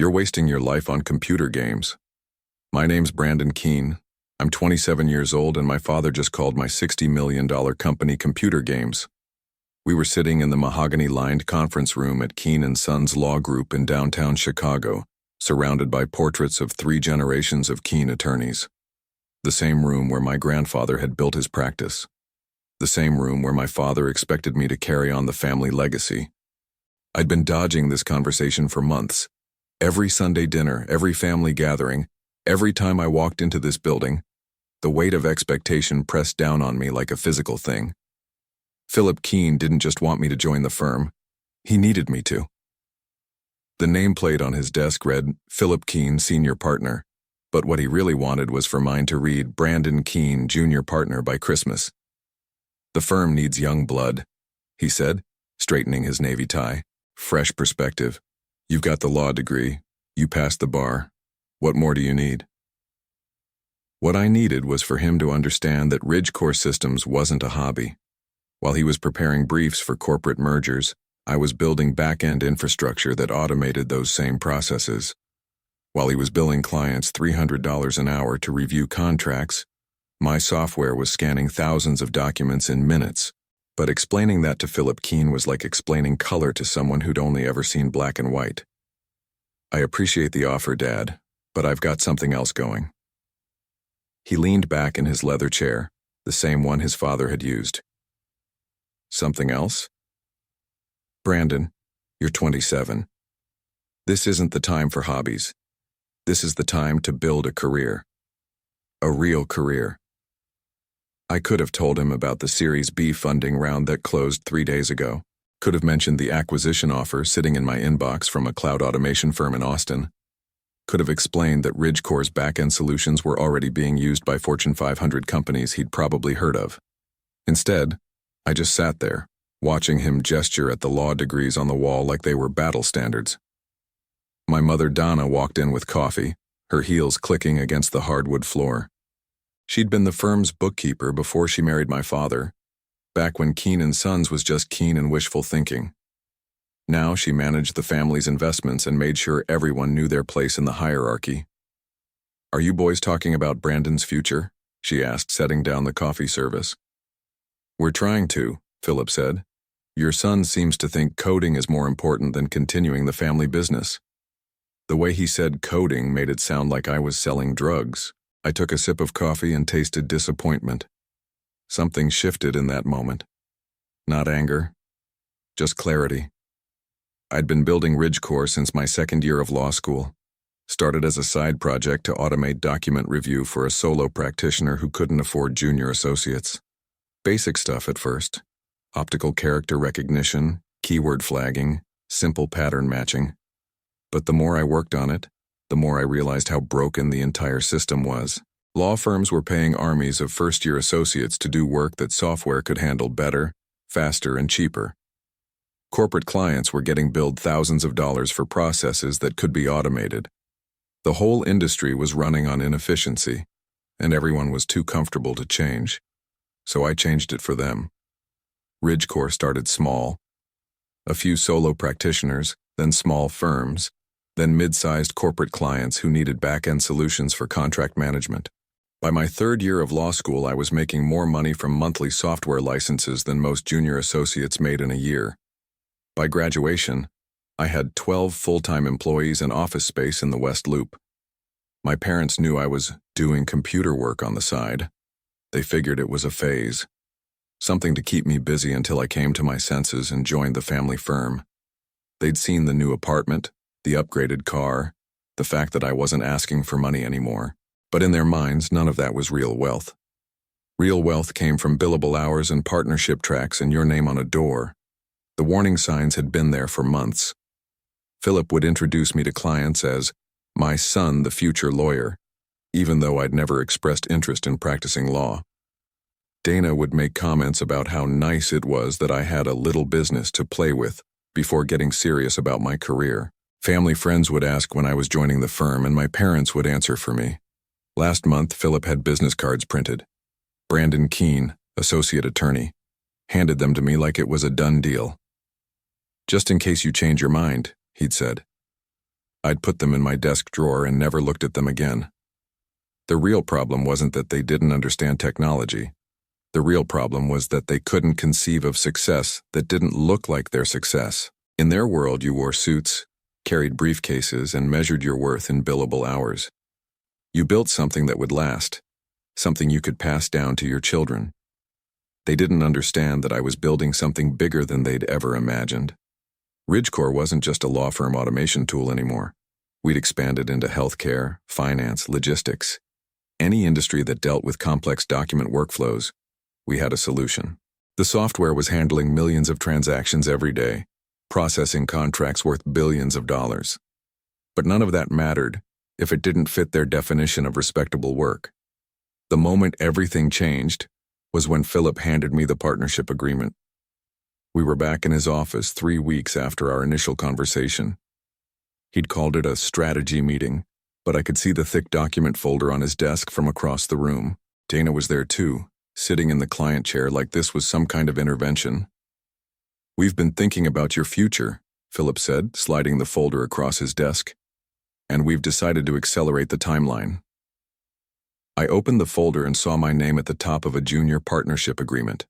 You're wasting your life on computer games. My name's Brandon Keene. I'm 27 years old and my father just called my $60 million company Computer Games. We were sitting in the mahogany-lined conference room at Keene & Sons Law Group in downtown Chicago, surrounded by portraits of 3 generations of Keene attorneys. The same room where my grandfather had built his practice. The same room where my father expected me to carry on the family legacy. I'd been dodging this conversation for months. Every Sunday dinner, every family gathering, every time I walked into this building, the weight of expectation pressed down on me like a physical thing. Philip Keene didn't just want me to join the firm. He needed me to. The nameplate on his desk read, Philip Keene, Senior Partner, but what he really wanted was for mine to read Brandon Keene, Junior Partner by Christmas. The firm needs young blood, he said, straightening his navy tie. Fresh perspective. You've got the law degree. You passed the bar. What more do you need? What I needed was for him to understand that Ridgecore Systems wasn't a hobby. While he was preparing briefs for corporate mergers, I was building back-end infrastructure that automated those same processes. While he was billing clients $300 an hour to review contracts, my software was scanning thousands of documents in minutes. But explaining that to Philip Keene was like explaining color to someone who'd only ever seen black and white. I appreciate the offer, Dad, but I've got something else going. He leaned back in his leather chair, the same one his father had used. Something else? Brandon, you're 27. This isn't the time for hobbies. This is the time to build a career. A real career. I could have told him about the Series B funding round that closed 3 days ago. Could have mentioned the acquisition offer sitting in my inbox from a cloud automation firm in Austin. Could have explained that Ridgecore's back-end solutions were already being used by Fortune 500 companies he'd probably heard of. Instead, I just sat there, watching him gesture at the law degrees on the wall like they were battle standards. My mother Donna walked in with coffee, her heels clicking against the hardwood floor. She'd been the firm's bookkeeper before she married my father, back when Keene & Sons was just Keene and wishful thinking. Now she managed the family's investments and made sure everyone knew their place in the hierarchy. Are you boys talking about Brandon's future? She asked, setting down the coffee service. We're trying to, Philip said. Your son seems to think coding is more important than continuing the family business. The way he said coding made it sound like I was selling drugs. I took a sip of coffee and tasted disappointment. Something shifted in that moment. Not anger, just clarity. I'd been building Ridgecore since my second year of law school. Started as a side project to automate document review for a solo practitioner who couldn't afford junior associates. Basic stuff at first. Optical character recognition, keyword flagging, simple pattern matching. But the more I worked on it, the more I realized how broken the entire system was. Law firms were paying armies of first-year associates to do work that software could handle better, faster, and cheaper. Corporate clients were getting billed thousands of dollars for processes that could be automated. The whole industry was running on inefficiency, and everyone was too comfortable to change. So I changed it for them. Ridgecore started small. A few solo practitioners, then small firms, then mid-sized corporate clients who needed back-end solutions for contract management. By my third year of law school, I was making more money from monthly software licenses than most junior associates made in a year. By graduation, I had 12 full-time employees and office space in the West Loop. My parents knew I was doing computer work on the side. They figured it was a phase, something to keep me busy until I came to my senses and joined the family firm. They'd seen the new apartment, the upgraded car, the fact that I wasn't asking for money anymore. But in their minds, none of that was real wealth. Real wealth came from billable hours and partnership tracks and your name on a door. The warning signs had been there for months. Philip would introduce me to clients as my son, the future lawyer, even though I'd never expressed interest in practicing law. Dana would make comments about how nice it was that I had a little business to play with before getting serious about my career. Family friends would ask when I was joining the firm, and my parents would answer for me. Last month, Philip had business cards printed. Brandon Keene, associate attorney, handed them to me like it was a done deal. Just in case you change your mind, he'd said. I'd put them in my desk drawer and never looked at them again. The real problem wasn't that they didn't understand technology. The real problem was that they couldn't conceive of success that didn't look like their success. In their world, you wore suits, carried briefcases, and measured your worth in billable hours. You built something that would last, something you could pass down to your children. They didn't understand that I was building something bigger than they'd ever imagined. Ridgecore wasn't just a law firm automation tool anymore. We'd expanded into healthcare, finance, logistics. Any industry that dealt with complex document workflows, we had a solution. The software was handling millions of transactions every day, processing contracts worth billions of dollars. But none of that mattered if it didn't fit their definition of respectable work. The moment everything changed was when Philip handed me the partnership agreement. We were back in his office 3 weeks after our initial conversation. He'd called it a strategy meeting, but I could see the thick document folder on his desk from across the room. Dana was there too, sitting in the client chair like this was some kind of intervention. "We've been thinking about your future," Philip said, sliding the folder across his desk. "And we've decided to accelerate the timeline." I opened the folder and saw my name at the top of a junior partnership agreement.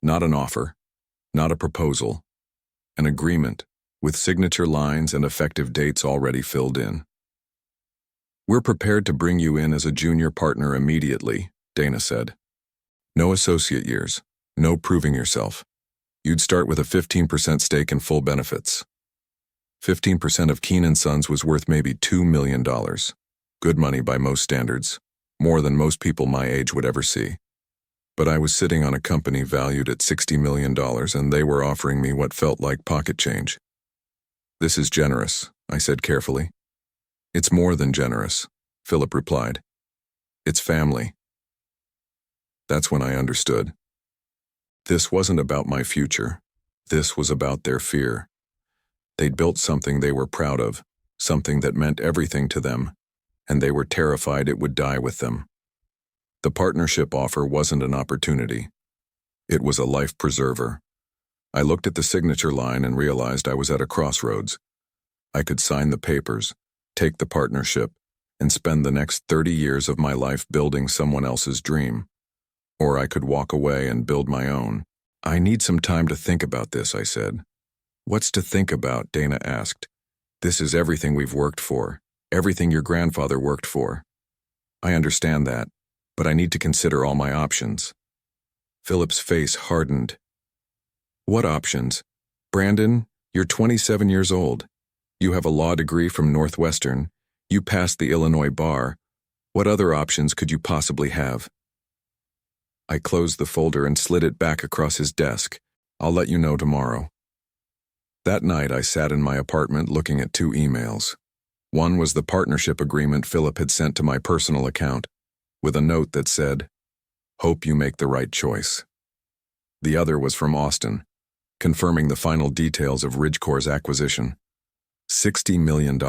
Not an offer, not a proposal, an agreement with signature lines and effective dates already filled in. "We're prepared to bring you in as a junior partner immediately," Dana said. "No associate years, no proving yourself. You'd start with a 15% stake and full benefits." 15% of Keen & Sons was worth maybe $2 million. Good money by most standards, more than most people my age would ever see. But I was sitting on a company valued at $60 million and they were offering me what felt like pocket change. "This is generous," I said carefully. "It's more than generous," Philip replied. "It's family." That's when I understood. This wasn't about my future. This was about their fear. They'd built something they were proud of, something that meant everything to them, and they were terrified it would die with them. The partnership offer wasn't an opportunity. It was a life preserver. I looked at the signature line and realized I was at a crossroads. I could sign the papers, take the partnership, and spend the next 30 years of my life building someone else's dream. Or I could walk away and build my own. "I need some time to think about this," I said. "What's to think about?" Dana asked. "This is everything we've worked for, everything your grandfather worked for." "I understand that, but I need to consider all my options." Philip's face hardened. "What options? Brandon, you're 27 years old. You have a law degree from Northwestern. You passed the Illinois bar. What other options could you possibly have?" I closed the folder and slid it back across his desk. "I'll let you know tomorrow." That night I sat in my apartment looking at 2 emails. One was the partnership agreement Philip had sent to my personal account, with a note that said, "Hope you make the right choice." The other was from Austin, confirming the final details of Ridgecore's acquisition. $60 million,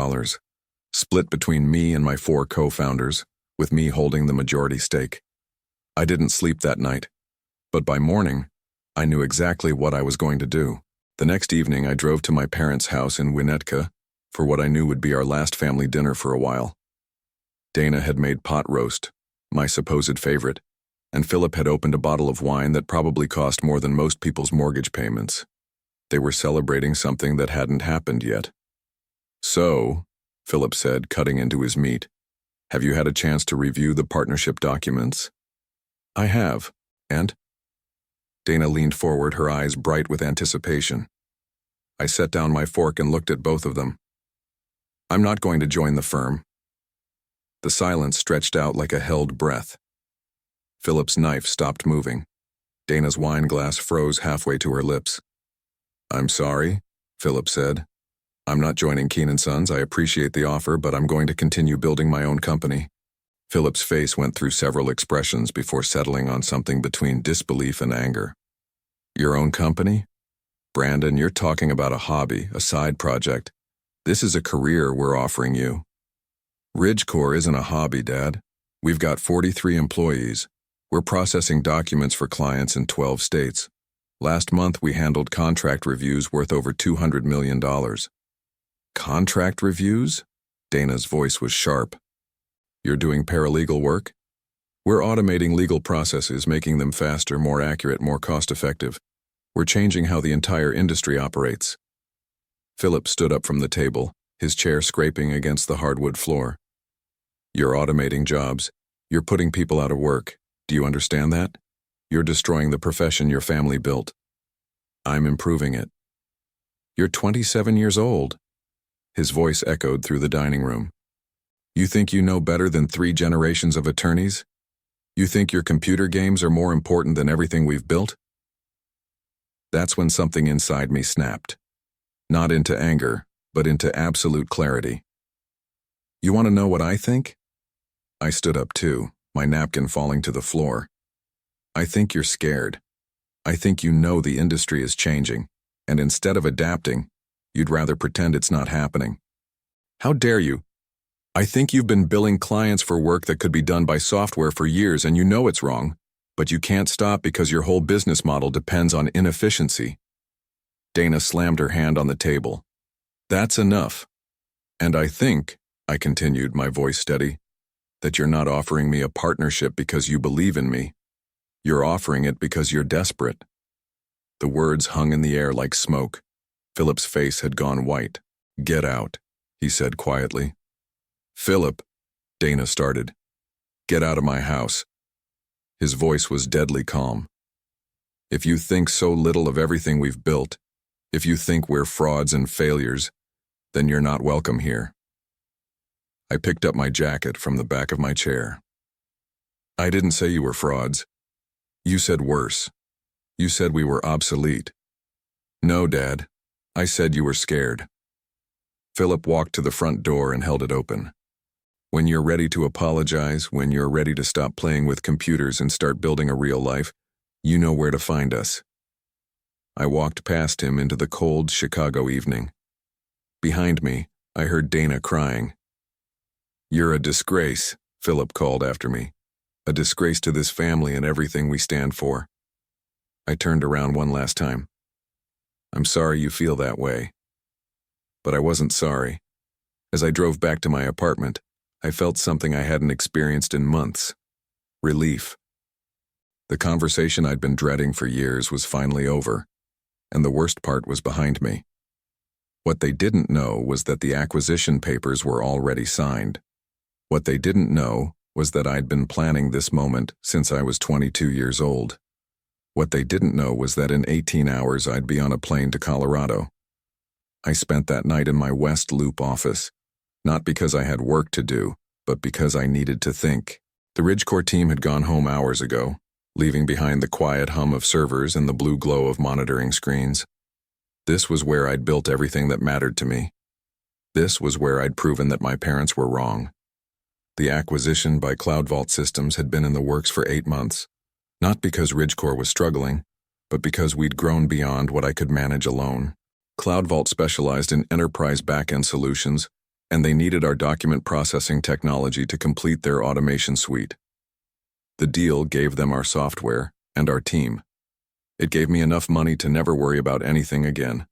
split between me and my 4 co-founders, with me holding the majority stake. I didn't sleep that night, but by morning, I knew exactly what I was going to do. The next evening, I drove to my parents' house in Winnetka for what I knew would be our last family dinner for a while. Dana had made pot roast, my supposed favorite, and Philip had opened a bottle of wine that probably cost more than most people's mortgage payments. They were celebrating something that hadn't happened yet. "So," Philip said, cutting into his meat, "have you had a chance to review the partnership documents?" "I have. And?" Dana leaned forward, her eyes bright with anticipation. I set down my fork and looked at both of them. "I'm not going to join the firm." The silence stretched out like a held breath. Philip's knife stopped moving. Dana's wine glass froze halfway to her lips. "I'm sorry," Philip said. "I'm not joining Keen & Sons. I appreciate the offer, but I'm going to continue building my own company." Philip's face went through several expressions before settling on something between disbelief and anger. "Your own company? Brandon, you're talking about a hobby, a side project. This is a career we're offering you." "Ridgecore isn't a hobby, Dad. We've got 43 employees. We're processing documents for clients in 12 states. Last month we handled contract reviews worth over $200 million. "Contract reviews?" Dana's voice was sharp. You're doing paralegal work? We're automating legal processes, making them faster, more accurate, more cost-effective. We're changing how the entire industry operates. Philip stood up from the table, his chair scraping against the hardwood floor. You're automating jobs. You're putting people out of work. Do you understand that? You're destroying the profession your family built. I'm improving it. You're 27 years old. His voice echoed through the dining room. You think you know better than 3 generations of attorneys? You think your computer games are more important than everything we've built? That's when something inside me snapped. Not into anger, but into absolute clarity. You want to know what I think? I stood up too, my napkin falling to the floor. I think you're scared. I think you know the industry is changing, and instead of adapting, you'd rather pretend it's not happening. How dare you? I think you've been billing clients for work that could be done by software for years and you know it's wrong, but you can't stop because your whole business model depends on inefficiency. Dana slammed her hand on the table. That's enough. And I think, I continued, my voice steady, that you're not offering me a partnership because you believe in me. You're offering it because you're desperate. The words hung in the air like smoke. Philip's face had gone white. Get out, he said quietly. Philip, Dana started. Get out of my house. His voice was deadly calm. If you think so little of everything we've built, if you think we're frauds and failures, then you're not welcome here. I picked up my jacket from the back of my chair. I didn't say you were frauds. You said worse. You said we were obsolete. No, Dad. I said you were scared. Philip walked to the front door and held it open. When you're ready to apologize, when you're ready to stop playing with computers and start building a real life, you know where to find us. I walked past him into the cold Chicago evening. Behind me, I heard Dana crying. You're a disgrace, Philip called after me. A disgrace to this family and everything we stand for. I turned around one last time. I'm sorry you feel that way. But I wasn't sorry. As I drove back to my apartment, I felt something I hadn't experienced in months. Relief. The conversation I'd been dreading for years was finally over, and the worst part was behind me. What they didn't know was that the acquisition papers were already signed. What they didn't know was that I'd been planning this moment since I was 22 years old. What they didn't know was that in 18 hours I'd be on a plane to Colorado. I spent that night in my West Loop office, not because I had work to do, but because I needed to think. The Ridgecore team had gone home hours ago, leaving behind the quiet hum of servers and the blue glow of monitoring screens. This was where I'd built everything that mattered to me. This was where I'd proven that my parents were wrong. The acquisition by Cloud Vault Systems had been in the works for 8 months, not because Ridgecore was struggling, but because we'd grown beyond what I could manage alone. Cloud Vault specialized in enterprise backend solutions, and they needed our document processing technology to complete their automation suite. The deal gave them our software and our team. It gave me enough money to never worry about anything again.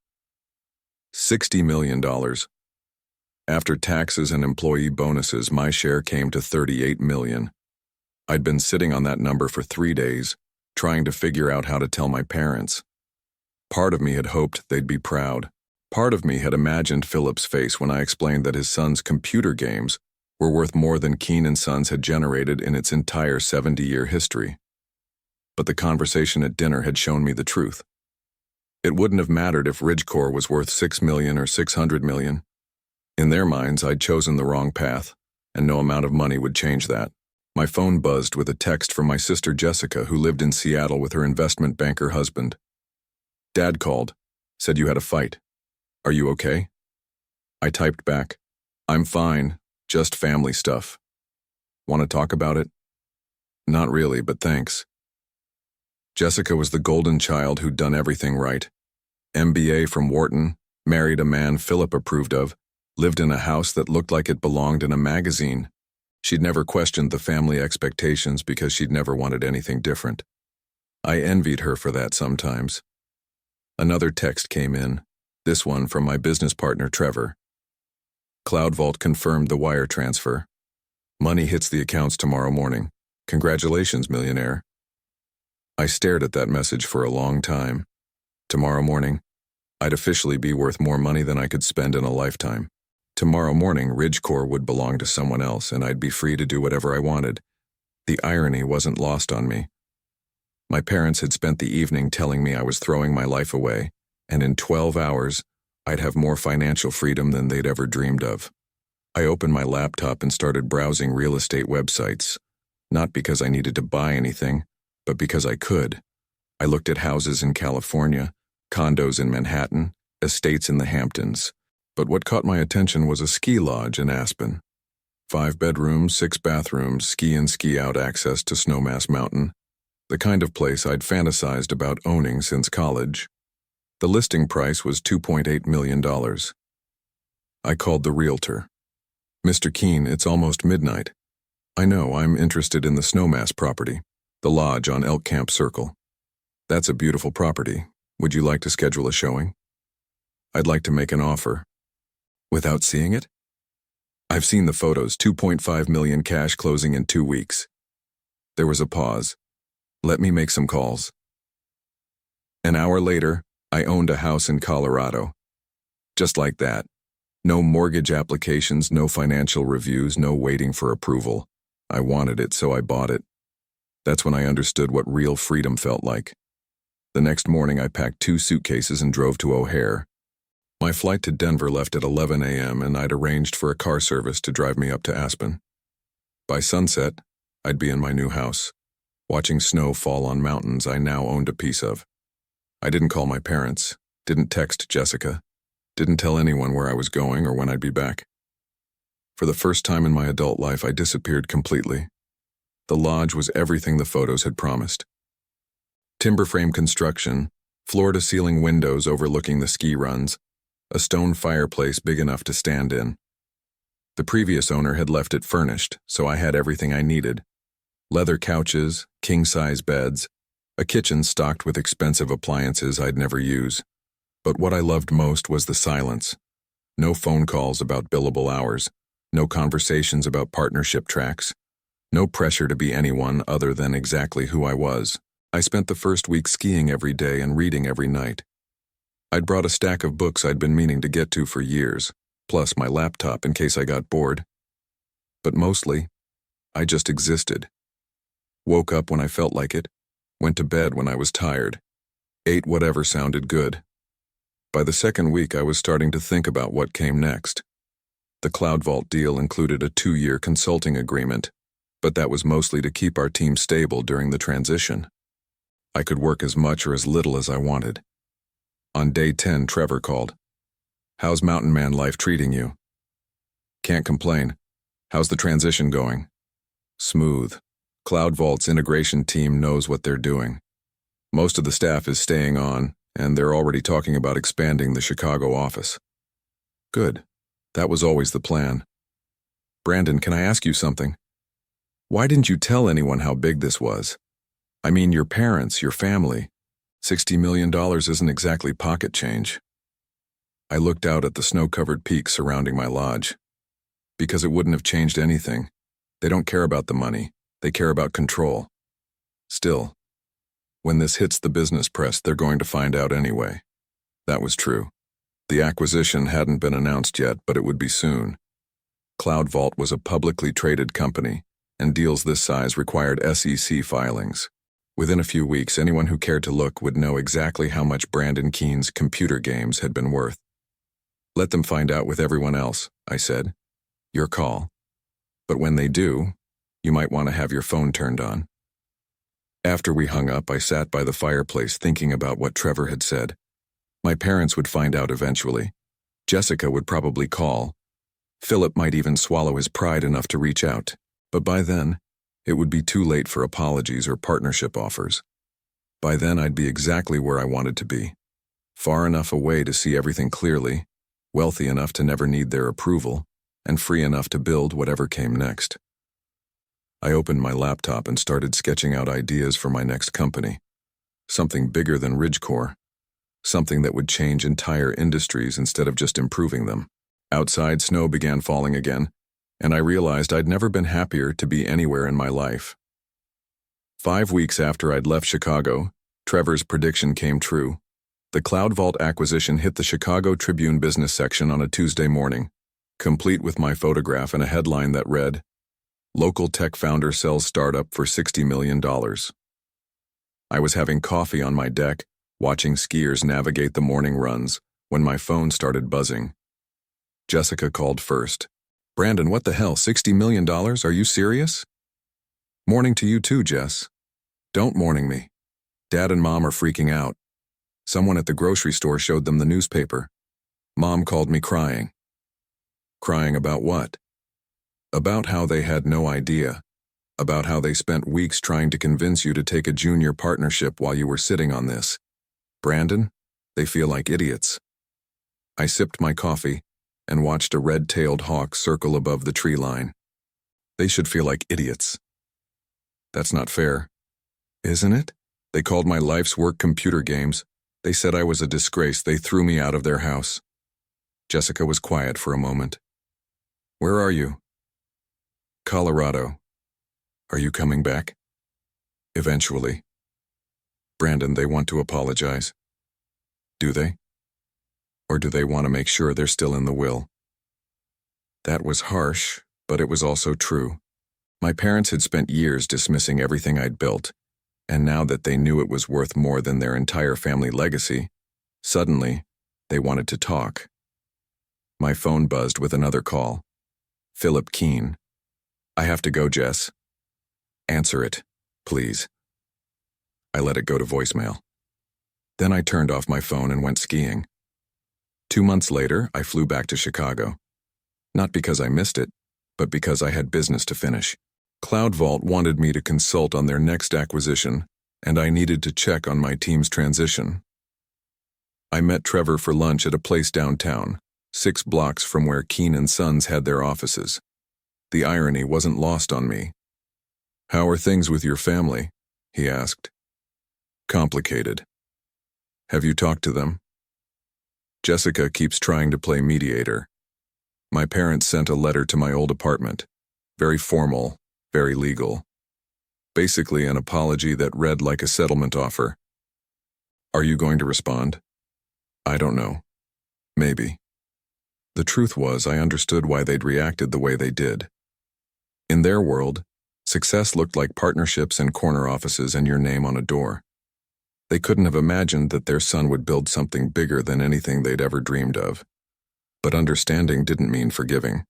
$60 million. After taxes and employee bonuses, my share came to $38 million. I'd been sitting on that number for 3 days, trying to figure out how to tell my parents. Part of me had hoped they'd be proud. Part of me had imagined Philip's face when I explained that his son's computer games were worth more than Keen & Sons had generated in its entire 70-year history. But the conversation at dinner had shown me the truth. It wouldn't have mattered if Ridgecore was worth $6 million or $600 million. In their minds, I'd chosen the wrong path, and no amount of money would change that. My phone buzzed with a text from my sister Jessica, who lived in Seattle with her investment banker husband. Dad called, said you had a fight. Are you okay? I typed back, I'm fine, just family stuff. Want to talk about it? Not really, but thanks. Jessica was the golden child who'd done everything right. MBA from Wharton, married a man Philip approved of, lived in a house that looked like it belonged in a magazine. She'd never questioned the family expectations because she'd never wanted anything different. I envied her for that sometimes. Another text came in, this one from my business partner Trevor. Cloud Vault confirmed the wire transfer. Money hits the accounts tomorrow morning. Congratulations, millionaire. I stared at that message for a long time. Tomorrow morning, I'd officially be worth more money than I could spend in a lifetime. Tomorrow morning, Ridgecore would belong to someone else, and I'd be free to do whatever I wanted. The irony wasn't lost on me. My parents had spent the evening telling me I was throwing my life away, and in 12 hours, I'd have more financial freedom than they'd ever dreamed of. I opened my laptop and started browsing real estate websites, not because I needed to buy anything, but because I could. I looked at houses in California, condos in Manhattan, estates in the Hamptons. But what caught my attention was a ski lodge in Aspen. 5 bedrooms, 6 bathrooms, ski-in, ski-out access to Snowmass Mountain. The kind of place I'd fantasized about owning since college. The listing price was $2.8 million. I called the realtor. "Mr. Keene, it's almost midnight. I know, I'm interested in the Snowmass property, the lodge on Elk Camp Circle. That's a beautiful property. Would you like to schedule a showing? I'd like to make an offer." "Without seeing it?" "I've seen the photos, $2.5 million cash closing in 2 weeks. There was a pause. "Let me make some calls." An hour later, I owned a house in Colorado. Just like that. No mortgage applications, no financial reviews, no waiting for approval. I wanted it, so I bought it. That's when I understood what real freedom felt like. The next morning, I packed 2 suitcases and drove to O'Hare. My flight to Denver left at 11 a.m., and I'd arranged for a car service to drive me up to Aspen. By sunset, I'd be in my new house, watching snow fall on mountains I now owned a piece of. I didn't call my parents, didn't text Jessica, didn't tell anyone where I was going or when I'd be back. For the first time in my adult life, I disappeared completely. The lodge was everything the photos had promised. Timber frame construction, floor-to-ceiling windows overlooking the ski runs, a stone fireplace big enough to stand in. The previous owner had left it furnished, so I had everything I needed. Leather couches, king-size beds, a kitchen stocked with expensive appliances I'd never use. But what I loved most was the silence. No phone calls about billable hours, no conversations about partnership tracks, no pressure to be anyone other than exactly who I was. I spent the first week skiing every day and reading every night. I'd brought a stack of books I'd been meaning to get to for years, plus my laptop in case I got bored. But mostly, I just existed. Woke up when I felt like it, went to bed when I was tired, ate whatever sounded good. By the second week, I was starting to think about what came next. The Cloud Vault deal included a 2-year consulting agreement, but that was mostly to keep our team stable during the transition. I could work as much or as little as I wanted. On day 10, Trevor called. "How's Mountain Man life treating you?" "Can't complain. How's the transition going?" "Smooth. Cloud Vault's integration team knows what they're doing. Most of the staff is staying on, and they're already talking about expanding the Chicago office." "Good. That was always the plan." "Brandon, can I ask you something? Why didn't you tell anyone how big this was? I mean, your parents, your family. $60 million isn't exactly pocket change." I looked out at the snow-covered peaks surrounding my lodge. "Because it wouldn't have changed anything. They don't care about the money. They care about control. Still, when this hits the business press, they're going to find out anyway." That was true. The acquisition hadn't been announced yet, but it would be soon. Cloud Vault was a publicly traded company, and deals this size required SEC filings. Within a few weeks, anyone who cared to look would know exactly how much Brandon Keene's computer games had been worth. "Let them find out with everyone else," I said. "Your call. But when they do, you might want to have your phone turned on." After we hung up, I sat by the fireplace thinking about what Trevor had said. My parents would find out eventually. Jessica would probably call. Philip might even swallow his pride enough to reach out. But by then, it would be too late for apologies or partnership offers. By then, I'd be exactly where I wanted to be. Far enough away to see everything clearly, wealthy enough to never need their approval, and free enough to build whatever came next. I opened my laptop and started sketching out ideas for my next company. Something bigger than Ridgecore. Something that would change entire industries instead of just improving them. Outside, snow began falling again, and I realized I'd never been happier to be anywhere in my life. 5 weeks after I'd left Chicago, Trevor's prediction came true. The Cloud Vault acquisition hit the Chicago Tribune business section on a Tuesday morning, complete with my photograph and a headline that read, "Local tech founder sells startup for $60 million." I was having coffee on my deck, watching skiers navigate the morning runs, when my phone started buzzing. Jessica called first. "Brandon, what the hell, $60 million? Are you serious?" "Morning to you too, Jess." "Don't morning me. Dad and Mom are freaking out. Someone at the grocery store showed them the newspaper. Mom called me crying." "Crying about what?" "About how they had no idea. About how they spent weeks trying to convince you to take a junior partnership while you were sitting on this. Brandon, they feel like idiots." I sipped my coffee and watched a red-tailed hawk circle above the tree line. They should feel like idiots. That's not fair. Isn't it? They called my life's work computer games. They said I was a disgrace. They threw me out of their house. Jessica was quiet for a moment. "Where are you?" "Colorado." "Are you coming back?" "Eventually." "Brandon, they want to apologize." "Do they? Or do they want to make sure they're still in the will?" That was harsh, but it was also true. My parents had spent years dismissing everything I'd built, and now that they knew it was worth more than their entire family legacy, suddenly, they wanted to talk. My phone buzzed with another call. Philip Keene. "I have to go, Jess." "Answer it, please." I let it go to voicemail. Then I turned off my phone and went skiing. 2 months later, I flew back to Chicago. Not because I missed it, but because I had business to finish. Cloud Vault wanted me to consult on their next acquisition, and I needed to check on my team's transition. I met Trevor for lunch at a place downtown, 6 blocks from where Keene & Sons had their offices. The irony wasn't lost on me. "How are things with your family?" he asked. "Complicated." "Have you talked to them?" "Jessica keeps trying to play mediator. My parents sent a letter to my old apartment. Very formal, very legal. Basically an apology that read like a settlement offer." "Are you going to respond?" "I don't know. Maybe." The truth was, I understood why they'd reacted the way they did. In their world, success looked like partnerships and corner offices and your name on a door. They couldn't have imagined that their son would build something bigger than anything they'd ever dreamed of. But understanding didn't mean forgiving.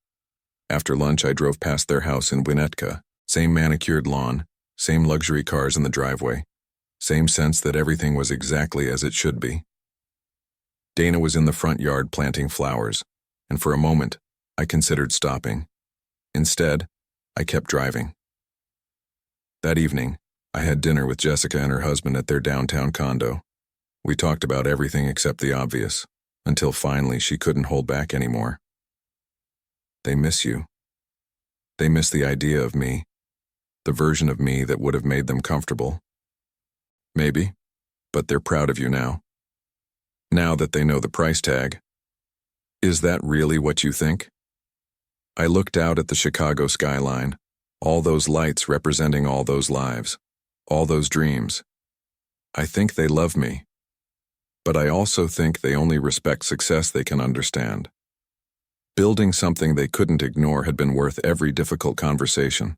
After lunch, I drove past their house in Winnetka. Same manicured lawn, same luxury cars in the driveway, same sense that everything was exactly as it should be. Dana was in the front yard planting flowers, and for a moment, I considered stopping. Instead, I kept driving. That evening, I had dinner with Jessica and her husband at their downtown condo. We talked about everything except the obvious, until finally she couldn't hold back anymore. "They miss you. They miss the idea of me, the version of me that would have made them comfortable. Maybe, but they're proud of you now. Now that they know the price tag." "Is that really what you think?" I looked out at the Chicago skyline, all those lights representing all those lives, all those dreams. I think they love me. But I also think they only respect success they can understand. Building something they couldn't ignore had been worth every difficult conversation.